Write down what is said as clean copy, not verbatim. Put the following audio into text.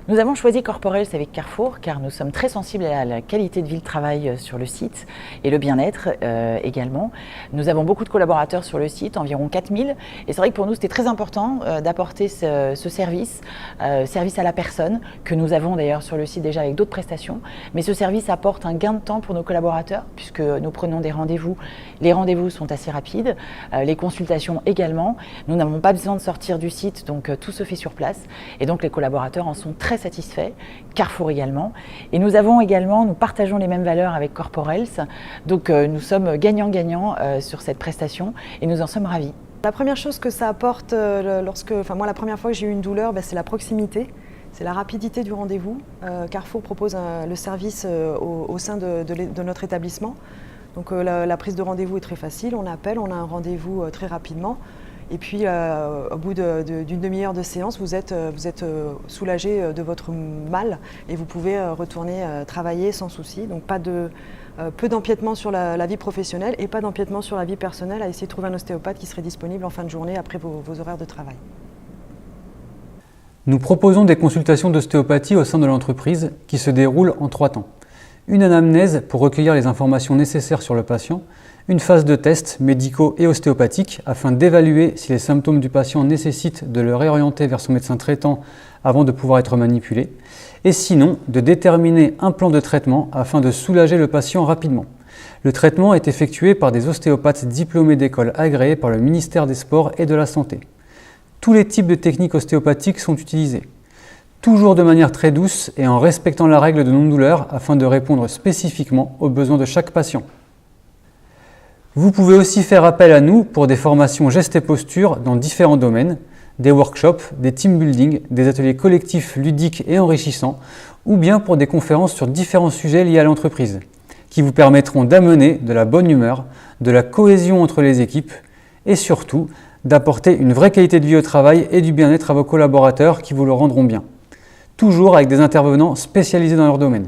Nous avons choisi Corporels avec Carrefour car nous sommes très sensibles à la qualité de vie de travail sur le site et le bien-être également. Nous avons beaucoup de collaborateurs sur le site, environ 4000, et c'est vrai que pour nous c'était très important d'apporter ce service à la personne que nous avons d'ailleurs sur le site déjà avec d'autres prestations, mais ce service apporte un gain de temps pour nos collaborateurs puisque nous prenons des rendez-vous. Les rendez-vous sont assez rapides, les consultations également. Nous n'avons pas besoin de sortir du site, donc tout se fait sur place et donc les collaborateurs en sont très satisfaits, Carrefour également. Et nous partageons les mêmes valeurs avec Corporels, donc nous sommes gagnants-gagnants sur cette prestation et nous en sommes ravis. La première chose que ça apporte, moi la première fois que j'ai eu une douleur, c'est la proximité, c'est la rapidité du rendez-vous. Carrefour propose le service au sein de notre établissement. Donc la prise de rendez-vous est très facile, on appelle, on a un rendez-vous très rapidement. Et puis au bout d'une demi-heure de séance, vous êtes soulagé de votre mal et vous pouvez retourner travailler sans souci. Donc peu d'empiètement sur la vie professionnelle et pas d'empiètement sur la vie personnelle, à essayer de trouver un ostéopathe qui serait disponible en fin de journée après vos horaires de travail. Nous proposons des consultations d'ostéopathie au sein de l'entreprise qui se déroulent en 3 temps. Une anamnèse pour recueillir les informations nécessaires sur le patient, une phase de tests médicaux et ostéopathiques afin d'évaluer si les symptômes du patient nécessitent de le réorienter vers son médecin traitant avant de pouvoir être manipulé, et sinon de déterminer un plan de traitement afin de soulager le patient rapidement. Le traitement est effectué par des ostéopathes diplômés d'école agréés par le ministère des Sports et de la Santé. Tous les types de techniques ostéopathiques sont utilisés, toujours de manière très douce et en respectant la règle de non-douleur afin de répondre spécifiquement aux besoins de chaque patient. Vous pouvez aussi faire appel à nous pour des formations gestes et postures dans différents domaines, des workshops, des team building, des ateliers collectifs ludiques et enrichissants, ou bien pour des conférences sur différents sujets liés à l'entreprise, qui vous permettront d'amener de la bonne humeur, de la cohésion entre les équipes et surtout d'apporter une vraie qualité de vie au travail et du bien-être à vos collaborateurs qui vous le rendront bien. Toujours avec des intervenants spécialisés dans leur domaine.